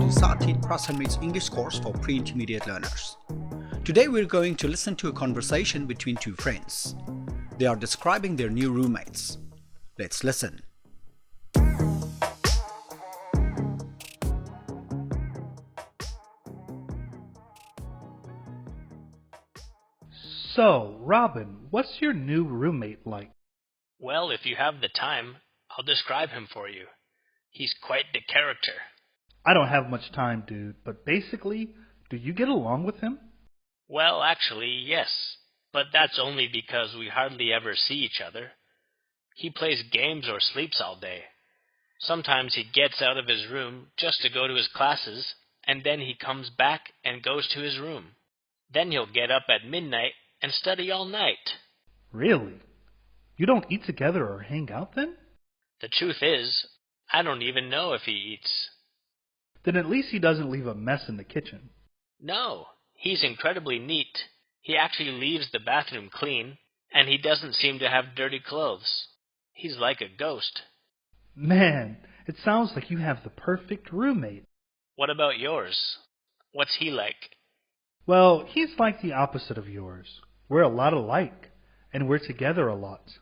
Untitled Prasarnmit's English course for pre-intermediate learners. Today we're going to listen to a conversation between two friends. They are describing their new roommates. Let's listen. So, Robin, what's your new roommate like? Well, if you have the time, I'll describe him for you. He's quite the character. I don't have much time, dude, but basically, do you get along with him? Well, actually, yes. But that's only because we hardly ever see each other. He plays games or sleeps all day. Sometimes he gets out of his room just to go to his classes, and then he comes back and goes to his room. Then he'll get up at midnight and study all night. Really? You don't eat together or hang out then? The truth is, I don't even know if he eats. Then at least he doesn't leave a mess in the kitchen. No, he's incredibly neat. He actually leaves the bathroom clean, and he doesn't seem to have dirty clothes. He's like a ghost. Man, it sounds like you have the perfect roommate. What about yours? What's he like? Well, he's like the opposite of yours. We're a lot alike, and we're together a lot.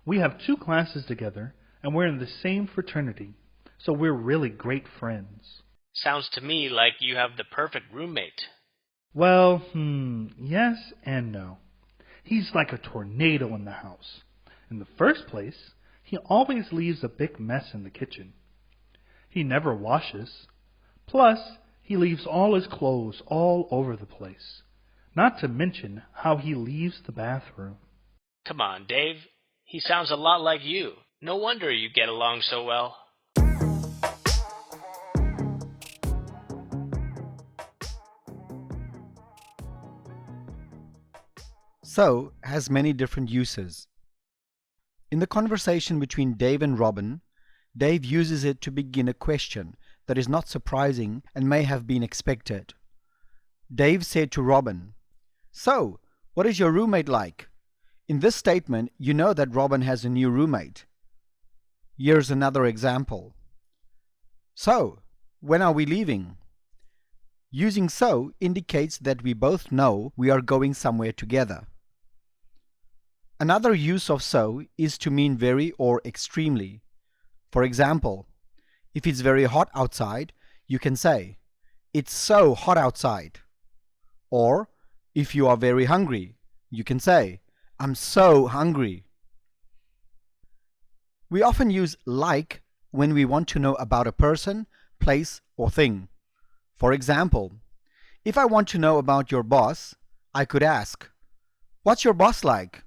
We have 2 classes together, and we're in the same fraternity, so we're really great friends. Sounds to me like you have the perfect roommate. Well, yes and no. He's like a tornado in the house. In the first place, he always leaves a big mess in the kitchen. He never washes. Plus, he leaves all his clothes all over the place. Not to mention how he leaves the bathroom. Come on, Dave. He sounds a lot like you. No wonder you get along so well. So has many different uses. In the conversation between Dave and Robin, Dave uses it to begin a question that is not surprising and may have been expected. Dave said to Robin, "So, what is your roommate like?" In this statement, you know that Robin has a new roommate. Here's another example. "So, when are we leaving?" Using "so" indicates that we both know we are going somewhere together. Another use of "so" is to mean very or extremely. For example, if it's very hot outside, you can say, "It's so hot outside." Or, if you are very hungry, you can say, "I'm so hungry." We often use "like" when we want to know about a person, place, or thing. For example, if I want to know about your boss, I could ask, "What's your boss like?"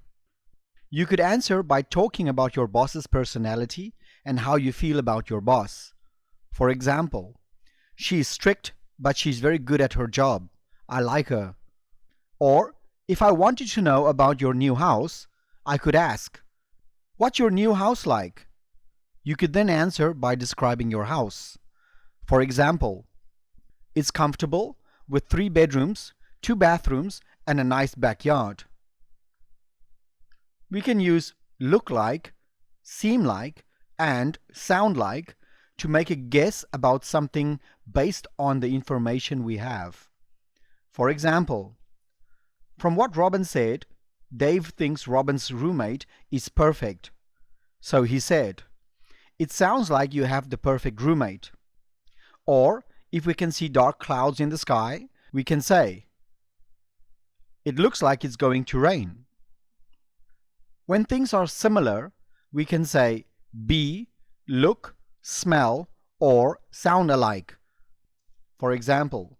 You could answer by talking about your boss's personality and how you feel about your boss. For example, "She is strict, but she's very good at her job. I like her." Or, if I wanted to know about your new house, I could ask, "What's your new house like?" You could then answer by describing your house. For example, "It's comfortable with 3 bedrooms, 2 bathrooms, and a nice backyard." We can use "look like," "seem like," and "sound like" to make a guess about something based on the information we have. For example, from what Robin said, Dave thinks Robin's roommate is perfect. So he said, "It sounds like you have the perfect roommate." Or, if we can see dark clouds in the sky, we can say, "It looks like it's going to rain." When things are similar, we can say be, look, smell, or sound alike. For example,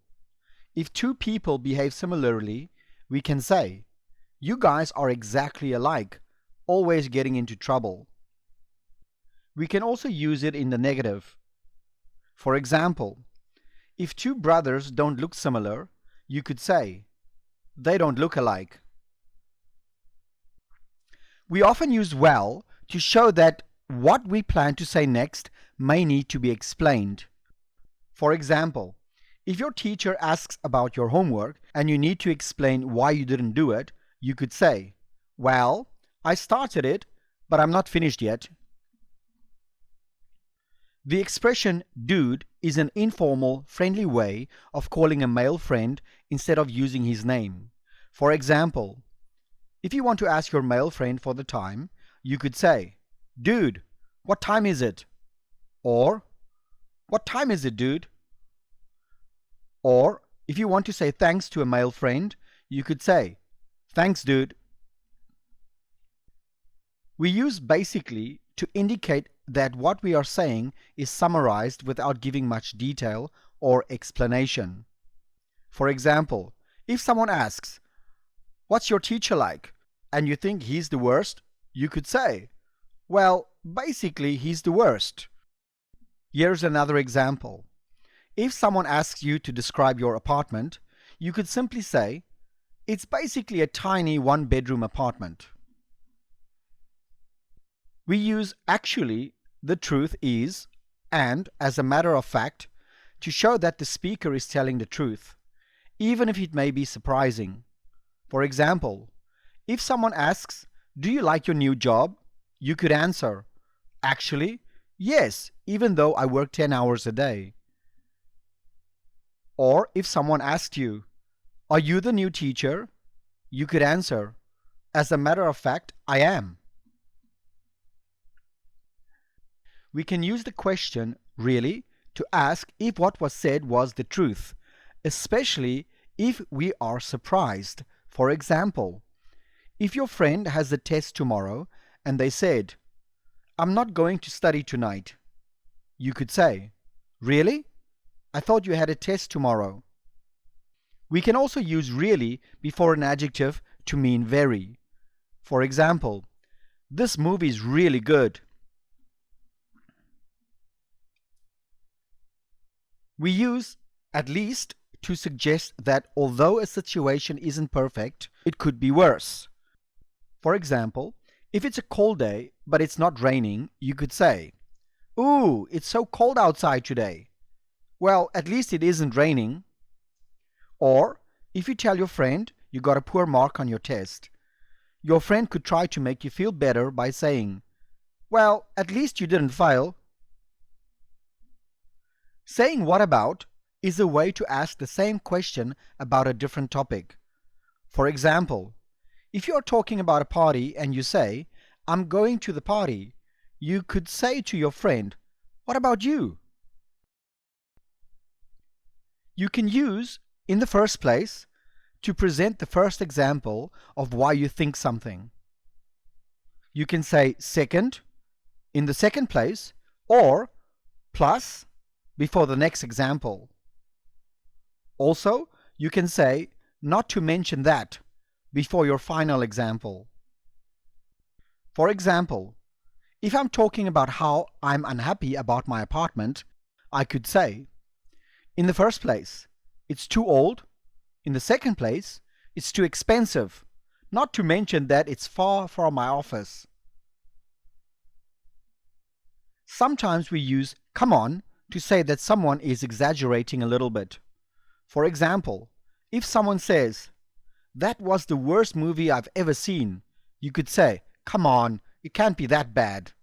if 2 people behave similarly, we can say, "You guys are exactly alike, always getting into trouble." We can also use it in the negative. For example, if 2 brothers don't look similar, you could say, "They don't look alike." We often use "well" to show that what we plan to say next may need to be explained. For example, if your teacher asks about your homework and you need to explain why you didn't do it, you could say, "Well, I started it, but I'm not finished yet." The expression dude is an informal, friendly way of calling a male friend instead of using his name. For example, if you want to ask your male friend for the time, you could say, "Dude, what time is it?" Or, "What time is it, dude?" Or, if you want to say thanks to a male friend, you could say, "Thanks, dude." We use basically to indicate that what we are saying is summarized without giving much detail or explanation. For example, if someone asks, "What's your teacher like?" and you think he's the worst, you could say, "Well, basically he's the worst." Here's another example. If someone asks you to describe your apartment, you could simply say, "It's basically a tiny one-bedroom apartment." We use actually, the truth is, and as a matter of fact, to show that the speaker is telling the truth, even if it may be surprising. For example, if someone asks, "Do you like your new job?" you could answer, "Actually, yes, even though I work 10 hours a day." Or if someone asked you, "Are you the new teacher?" you could answer, "As a matter of fact, I am." We can use the question "really" to ask if what was said was the truth, especially if we are surprised. For example, if your friend has a test tomorrow and they said, "I'm not going to study tonight," you could say, "Really? I thought you had a test tomorrow." We can also use really before an adjective to mean very. For example, "This movie is really good." We use at least to suggest that although a situation isn't perfect, it could be worse. For example, if it's a cold day but it's not raining, you could say, "Ooh, it's so cold outside today." Well, at least it isn't raining. Or, if you tell your friend you got a poor mark on your test, your friend could try to make you feel better by saying, "Well, at least you didn't fail." Saying "what about" is a way to ask the same question about a different topic. For example, if you are talking about a party and you say, "I'm going to the party," you could say to your friend, "What about you?" You can use "in the first place" to present the first example of why you think something. You can say "second," "in the second place," or plus before the next example. Also, you can say "not to mention that" before your final example. For example, if I'm talking about how I'm unhappy about my apartment, I could say, "In the first place, it's too old. In the second place, it's too expensive. Not to mention that it's far from my office." Sometimes we use "come on" to say that someone is exaggerating a little bit. For example, if someone says, "That was the worst movie I've ever seen," you could say, "Come on, it can't be that bad."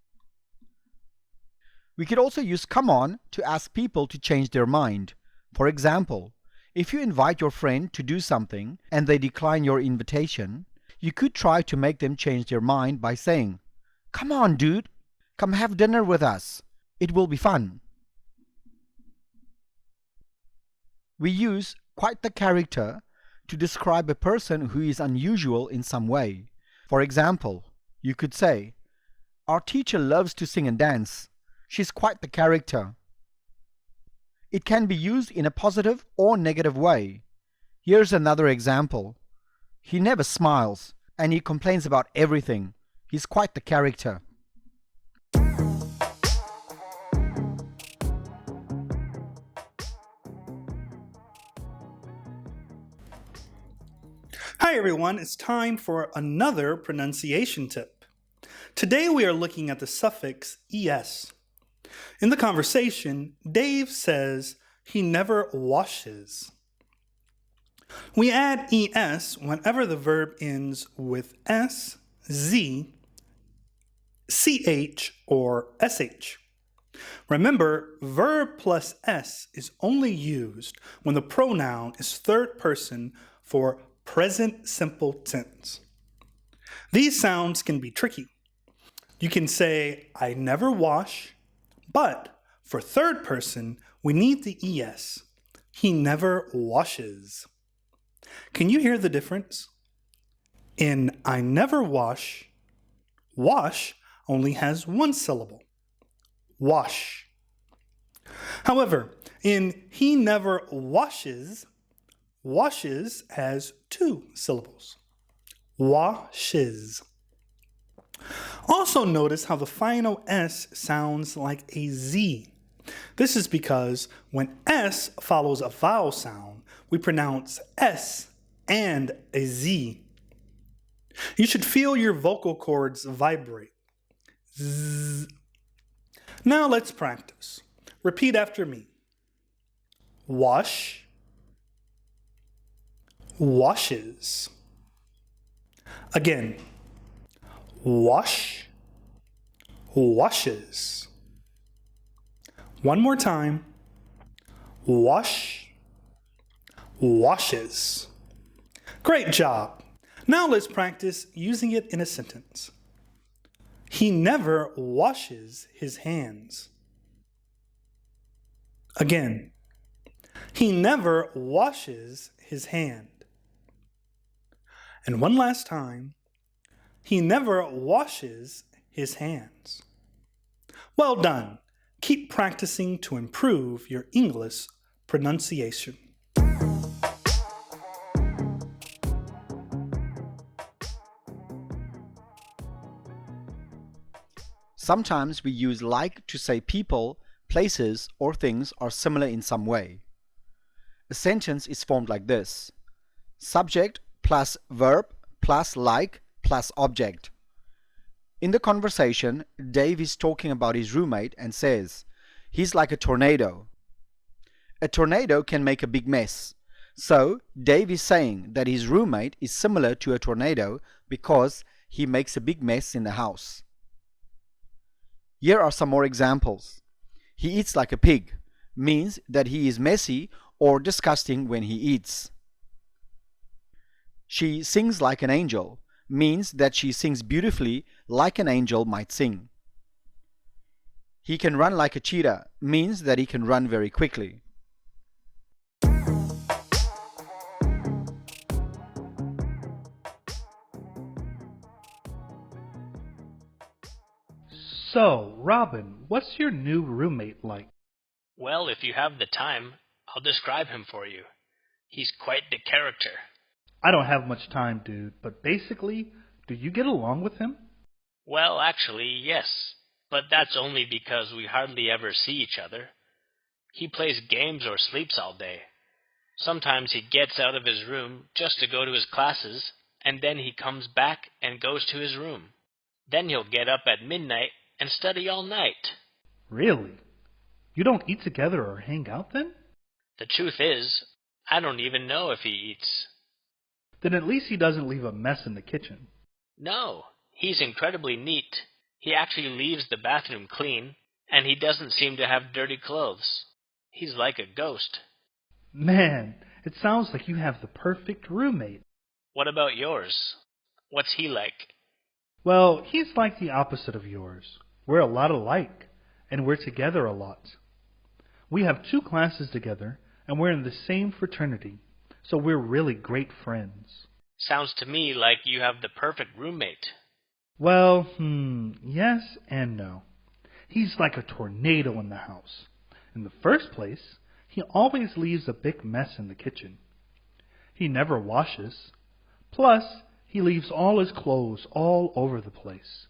We could also use "come on" to ask people to change their mind. For example, if you invite your friend to do something and they decline your invitation, you could try to make them change their mind by saying, "Come on, dude, come have dinner with us. It will be fun." We use "quite the character" to describe a person who is unusual in some way. For example, you could say, "Our teacher loves to sing and dance. She's quite the character." It can be used in a positive or negative way. Here's another example. "He never smiles, and he complains about everything. He's quite the character." Hi everyone, it's time for another pronunciation tip. Today we are looking at the suffix es. In the conversation, Dave says he never washes. We add es whenever the verb ends with s, z, ch, or sh. Remember, verb plus s is only used when the pronoun is third person for present simple tense. These sounds can be tricky. You can say, I never wash, but for third person, we need the es. He never washes. Can you hear the difference? In I never wash, wash only has one syllable. Wash. However, in he never washes, washes has two syllables. Washes. Also notice how the final S sounds like a Z. This is because when S follows a vowel sound, we pronounce S and a Z. You should feel your vocal cords vibrate. Zzz. Now let's practice. Repeat after me. Wash, washes. Again. Wash, washes. One more time. Wash, washes. Great job. Now let's practice using it in a sentence. He never washes his hands. Again. He never washes his hand. And one last time. He never washes his hands. Well done. Keep practicing to improve your English pronunciation. Sometimes we use like to say people, places, or things are similar in some way. A sentence is formed like this: subject plus verb plus like plus object. In the conversation, Dave is talking about his roommate and says, he's like a tornado. A tornado can make a big mess. So, Dave is saying that his roommate is similar to a tornado because he makes a big mess in the house. Here are some more examples. He eats like a pig means that he is messy or disgusting when he eats. She sings like an angel means that she sings beautifully like an angel might sing. He can run like a cheetah means that he can run very quickly. So, Robin, what's your new roommate like? Well, if you have the time, I'll describe him for you. He's quite the character. I don't have much time, dude, but basically, do you get along with him? Well, actually, yes. But that's only because we hardly ever see each other. He plays games or sleeps all day. Sometimes he gets out of his room just to go to his classes, and then he comes back and goes to his room. Then he'll get up at midnight and study all night. Really? You don't eat together or hang out then? The truth is, I don't even know if he eats. Then at least he doesn't leave a mess in the kitchen. No, he's incredibly neat. He actually leaves the bathroom clean, and he doesn't seem to have dirty clothes. He's like a ghost. Man, it sounds like you have the perfect roommate. What about yours? What's he like? Well, he's like the opposite of yours. We're a lot alike, and we're together a lot. We have 2 classes together, and we're in the same fraternity, so we're really great friends. Sounds to me like you have the perfect roommate. Well, yes and no. He's like a tornado in the house. In the first place, he always leaves a big mess in the kitchen. He never washes. Plus, he leaves all his clothes all over the place.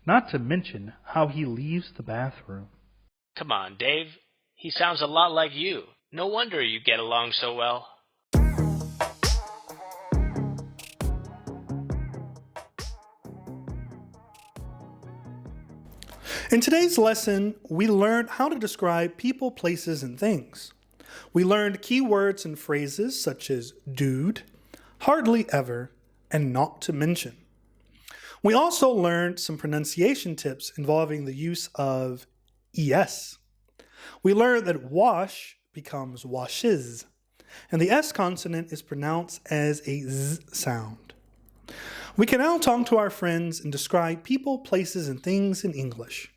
Not to mention how he leaves the bathroom. Come on, Dave. He sounds a lot like you. No wonder you get along so well. In today's lesson, we learned how to describe people, places, and things. We learned key words and phrases such as dude, hardly ever, and not to mention. We also learned some pronunciation tips involving the use of ES. We learned that wash becomes washes, and the S consonant is pronounced as a Z sound. We can now talk to our friends and describe people, places, and things in English.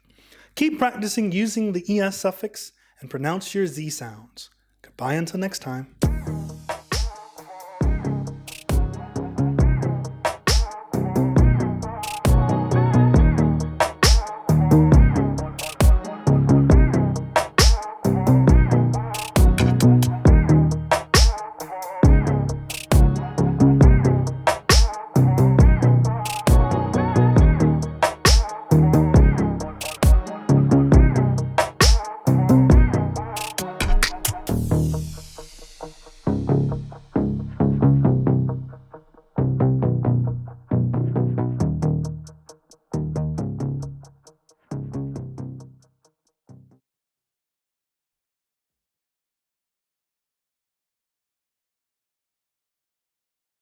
Keep practicing using the ES suffix and pronounce your Z sounds. Goodbye until next time.